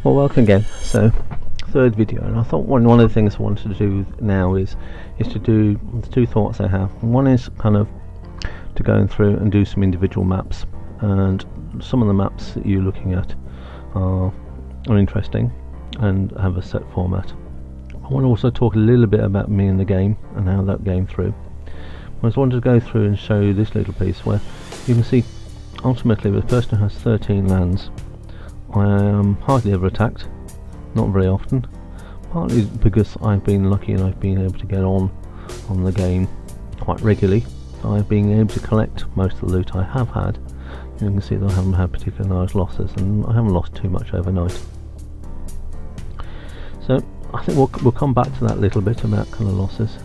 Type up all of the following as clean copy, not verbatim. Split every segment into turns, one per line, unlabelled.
Well, welcome again. So, third video, and I thought one of the things I wanted to do now is to do the two thoughts I have. One is kind of to go through and do some individual maps, and some of the maps that you're looking at are interesting and have a set format. I want to also talk a little bit about me and the game and how that game through. I just wanted to go through and show you this little piece where you can see ultimately the person who has 13 lands. I am hardly ever attacked, not very often, partly because I've been lucky and I've been able to get on the game quite regularly. I've been able to collect most of the loot I have had. You can see that I haven't had particularly large losses, and I haven't lost too much overnight. So I think we'll come back to that a little bit about kind of losses.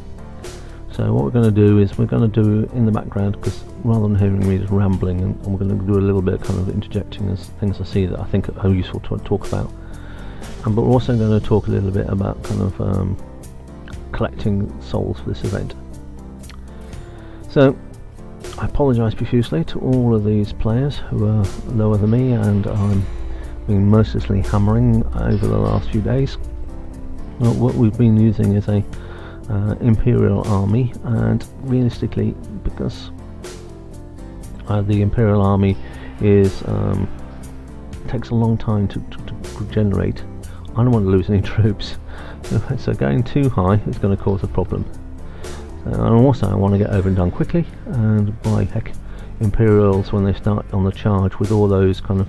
So what we're going to do is we're going to do in the background, because rather than hearing me just rambling, and we're going to do a little bit kind of interjecting as things I see that I think are useful to talk about. But we're also going to talk a little bit about kind of collecting souls for this event. So I apologise profusely to all of these players who are lower than me, and I'm been mercilessly hammering over the last few days. Well, what we've been using is a Imperial army, and realistically, because the Imperial army is takes a long time to generate, I don't want to lose any troops. So going too high is going to cause a problem. And also I want to get over and done quickly, and by heck, Imperials, when they start on the charge with all those kind of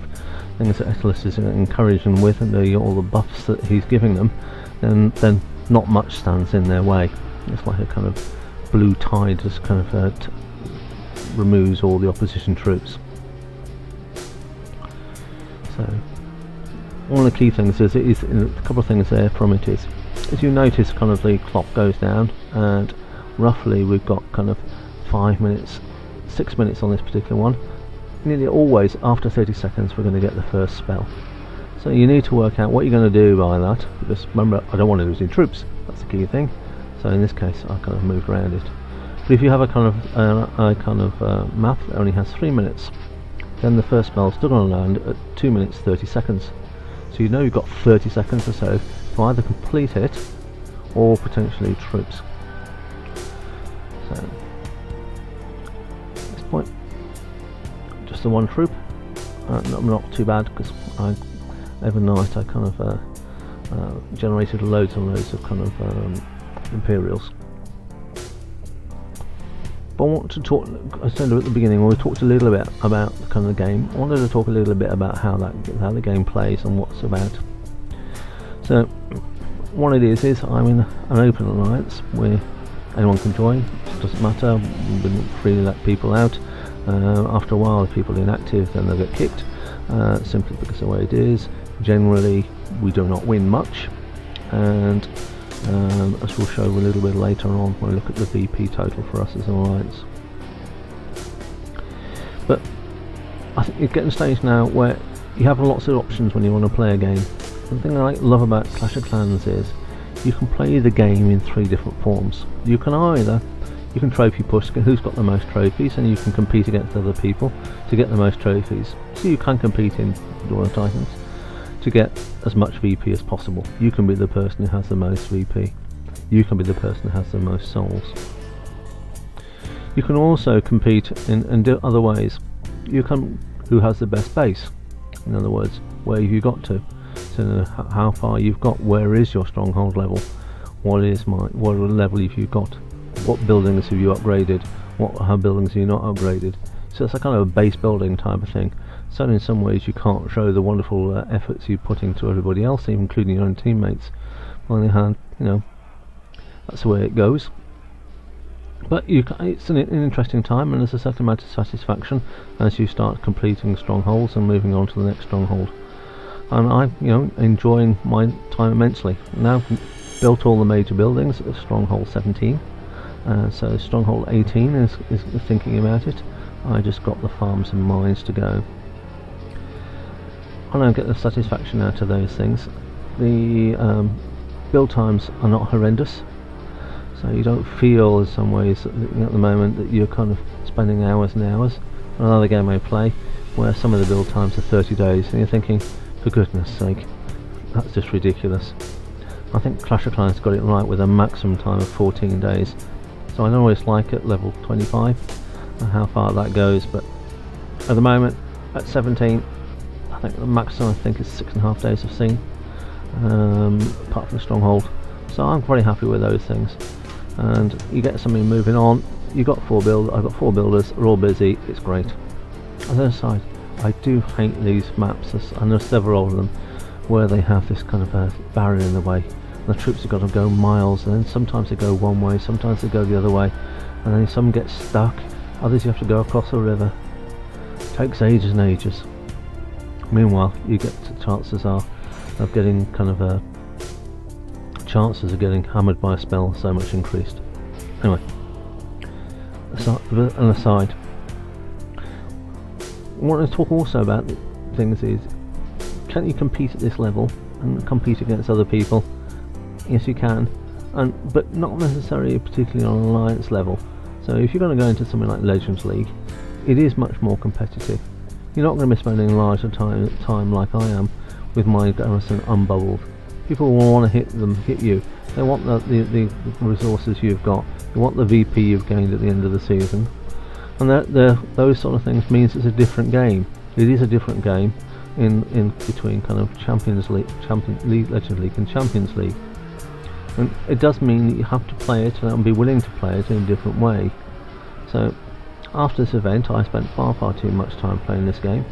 things that Etalus is encouraging them with, and all the buffs that he's giving them, then not much stands in their way. It's like a kind of blue tide just kind of removes all the opposition troops. So one of the key things is a couple of things there from it is, as you notice, kind of the clock goes down, and roughly we've got kind of 5 minutes, 6 minutes on this particular one. Nearly always after 30 seconds we're going to get the first spell. So you need to work out what you're going to do by that, because remember, I don't want to lose any troops. That's the key thing. So in this case, I kind of moved around it. But if you have a kind of map that only has 3 minutes, then the first spell's still going to land at 2 minutes 30 seconds. So you know you've got 30 seconds or so to either complete it or potentially troops. So at this point, just the one troop. Not too bad, because overnight I kind of generated loads and loads of kind of Imperials. But I want to talk, I said at the beginning when we talked a little bit about the kind of game, I wanted to talk a little bit about how the game plays and what's about. So what it is I'm in an open alliance where anyone can join. It doesn't matter, we wouldn't freely let people out. After a while, if people are inactive, then they'll get kicked, simply because of the way it is. Generally we do not win much, and as we'll show a little bit later on when we look at the VP total for us as an alliance. But I think you're getting to a stage now where you have lots of options when you want to play a game. The thing I love about Clash of Clans is you can play the game in 3 different forms. You can trophy push, who's got the most trophies, and you can compete against other people to get the most trophies. So you can compete in Dawn of Titans to get as much VP as possible. You can be the person who has the most VP. You can be the person who has the most souls. You can also compete in other ways. You can who has the best base. In other words, where have you got to? So how far you've got. Where is your stronghold level? What level have you got? What buildings have you upgraded? How buildings have you not upgraded? So it's a kind of a base building type of thing. So in some ways you can't show the wonderful efforts you put into everybody else, even including your own teammates. On the other hand, that's the way it goes. But it's an interesting time, and there's a certain amount of satisfaction as you start completing strongholds and moving on to the next stronghold. And I'm enjoying my time immensely. Now I've built all the major buildings at Stronghold 17. So Stronghold 18 is thinking about it. I just got the farms and mines to go. I don't get the satisfaction out of those things. The build times are not horrendous, so you don't feel in some ways at the moment that you're kind of spending hours and hours. Another game I play where some of the build times are 30 days, and you're thinking, for goodness sake, that's just ridiculous. I think Clash of Clans got it right with a maximum time of 14 days. So I don't always like at level 25 and how far that goes, but at the moment at 17, I think the maximum is 6.5 days I've seen, apart from the Stronghold. So I'm very happy with those things. And you get something moving on. I've got 4 builders, they're all busy, it's great. On the other side, I do hate these maps, and there's several of them where they have this kind of a barrier in the way. And the troops have got to go miles, and then sometimes they go one way, sometimes they go the other way, and then some get stuck, others you have to go across a river. It takes ages and ages. Meanwhile, you get chances of getting chances of getting hammered by a spell so much increased. Anyway, an aside. What I want to talk also about things is, can you compete at this level and compete against other people? Yes, you can, but not necessarily particularly on an alliance level. So if you're going to go into something like Legends League, it is much more competitive. You're not going to be spending larger time like I am with my garrison unbubbled. People will want to hit you. They want the resources you've got. They want the VP you've gained at the end of the season. And those sort of things means it's a different game. It is a different game in between kind of Legends League, and Champions League. And it does mean that you have to play it and be willing to play it in a different way. So after this event, I spent far too much time playing this game,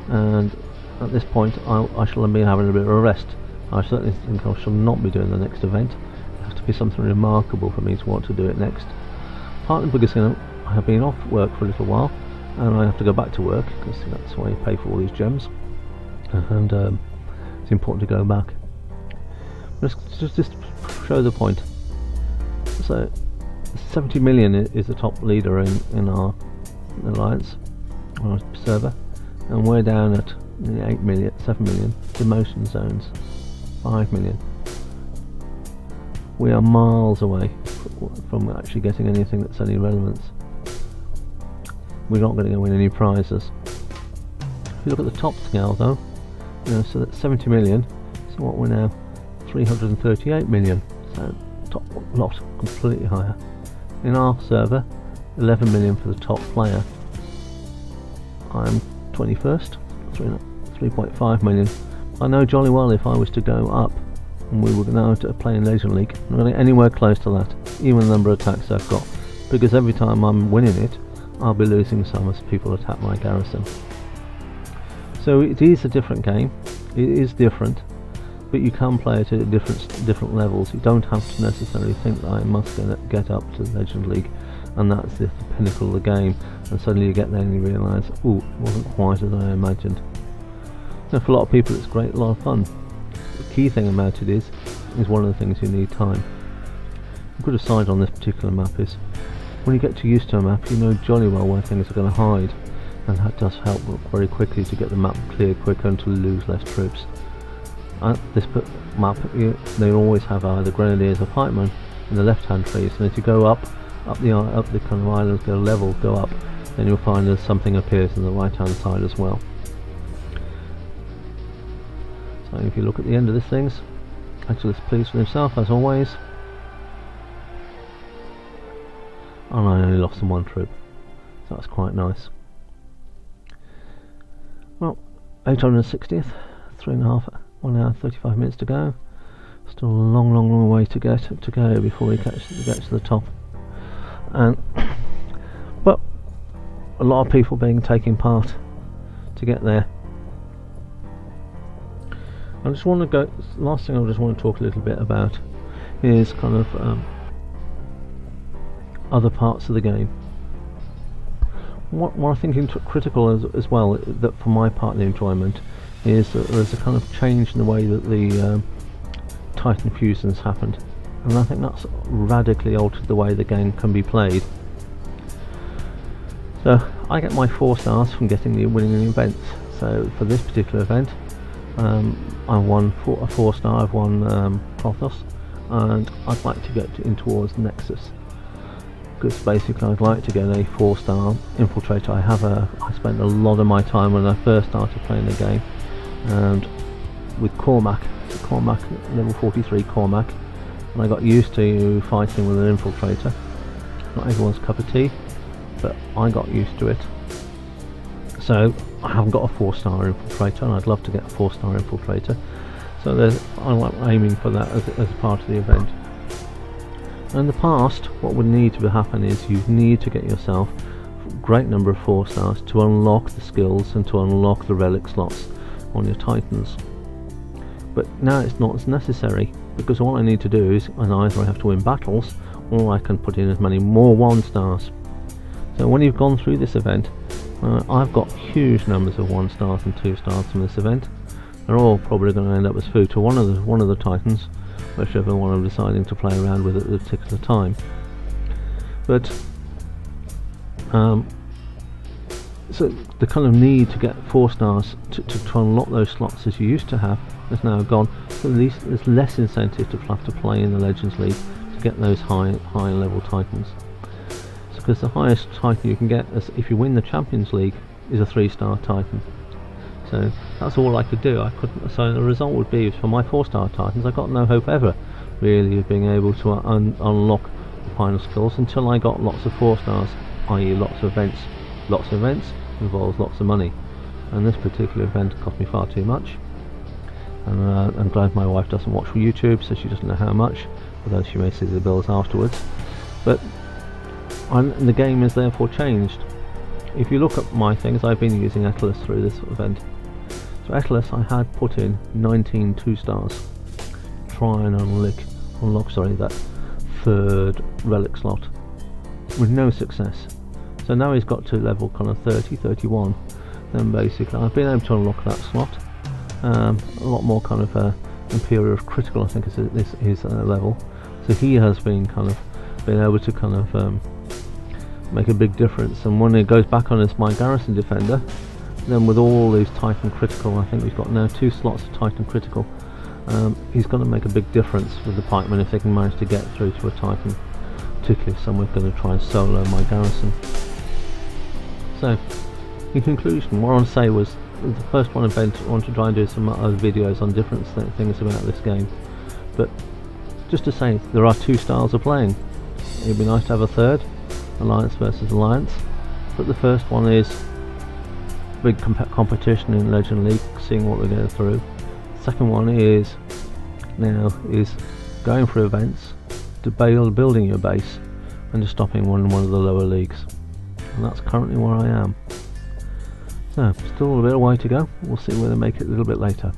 and at this point I shall be having a bit of a rest. I certainly think I shall not be doing the next event. It has to be something remarkable for me to want to do it next. Partly because I have been off work for a little while, and I have to go back to work because that's why you pay for all these gems, and it's important to go back. Let's just show the point. So 70 million is the top leader in our alliance, our server, and we're down at 8 million, 7 million. Demotion zones, 5 million. We are miles away from actually getting anything that's any relevance. We're not going to win any prizes. If you look at the top scale though, so that's 70 million, so what we're now 338 million, so top lot completely higher. In our server, 11 million for the top player. I'm 21st, 3.5 million. I know jolly well if I was to go up and we were now to play in Legend League, I'm not going to get anywhere close to that, even the number of attacks I've got, because every time I'm winning it, I'll be losing some as people attack my garrison. So it is a different game, it is different, but you can play it at different levels. You don't have to necessarily think that I must get up to Legend League and that's the pinnacle of the game, and suddenly you get there and you realise, oh, it wasn't quite as I imagined. So for a lot of people it's great, a lot of fun. The key thing about it is one of the things you need time. A good aside on this particular map is, when you get used to a map, you know jolly well where things are going to hide, and that does help very quickly to get the map clear quicker and to lose less troops. At this map, they always have either grenadiers or pikemen in the left-hand trees, and as you go up the kind of islands, go up, then you'll find that something appears on the right-hand side as well. So if you look at the end of this things, Actually, it's pleased with himself as always. And I only lost one troop, so that's quite nice. Well, 860th, 1 hour 35 minutes to go. Still a long way to go before we get to the top. And but a lot of people taking part to get there. I just want to go. Last thing I just want to talk a little bit about is kind of other parts of the game. What I think is critical as well, that for my part of the enjoyment, is that there's a kind of change in the way that the Titan fusions happened, and I think that's radically altered the way the game can be played. So I get my 4 stars from winning the events. So for this particular event, I won a 4-star. I've won Prothos, and I'd like to get in towards Nexus, because basically I'd like to get a 4-star infiltrator. I spent a lot of my time when I first started playing the game, and with Cormac, level 43 Cormac, and I got used to fighting with an infiltrator. Not everyone's cup of tea, but I got used to it. So I haven't got a 4-star infiltrator, and I'd love to get a 4-star infiltrator. So I'm aiming for that as part of the event. In the past, what would need to happen is you need to get yourself a great number of 4 stars to unlock the skills and to unlock the relic slots on your Titans. But now it's not as necessary, because all I need to do is either I have to win battles, or I can put in as many more 1 stars. So when you've gone through this event, I've got huge numbers of 1 stars and 2 stars from this event. They're all probably going to end up as food to one of the Titans, whichever one I'm deciding to play around with at the particular time. But so the kind of need to get 4 stars to unlock those slots as you used to have is now gone. So at least there's less incentive to have to play in the Legends League to get those high level Titans. Because the highest Titan you can get, if you win the Champions League, is a 3-star Titan. So that's all I could do. I couldn't. So the result would be, for my 4-star Titans, I got no hope ever, really, of being able to unlock the final skills until I got lots of 4 stars, i.e. lots of events. Lots of events involves lots of money, and this particular event cost me far too much. And I'm glad my wife doesn't watch YouTube, so she doesn't know how much, although she may see the bills afterwards. But the game is therefore changed. If you look at my things, I've been using Etalus through this event. So Etalus, I had put in 19 2-stars, try and unlock that 3rd relic slot, with no success. So now he's got to level kind of 30, 31. Then basically I've been able to unlock that slot. A lot more kind of Imperial Critical, I think is his level. So he has been able to kind of make a big difference. And when he goes back on as my Garrison Defender, then with all these Titan Critical, I think we've got now 2 slots of Titan Critical, he's going to make a big difference with the pikemen if they can manage to get through to a Titan, particularly if someone's going to try and solo my Garrison. So, in conclusion, what I want to say was, the first one event, I want to try and do some other videos on different things about this game. But just to say, there are 2 styles of playing. It'd be nice to have a third, Alliance versus Alliance. But the first one is big competition in Legend League, seeing what we're going through. Second one is going for events, to building your base, and just stopping one of the lower leagues. And that's currently where I am. So, still a bit of way to go. We'll see whether they make it a little bit later.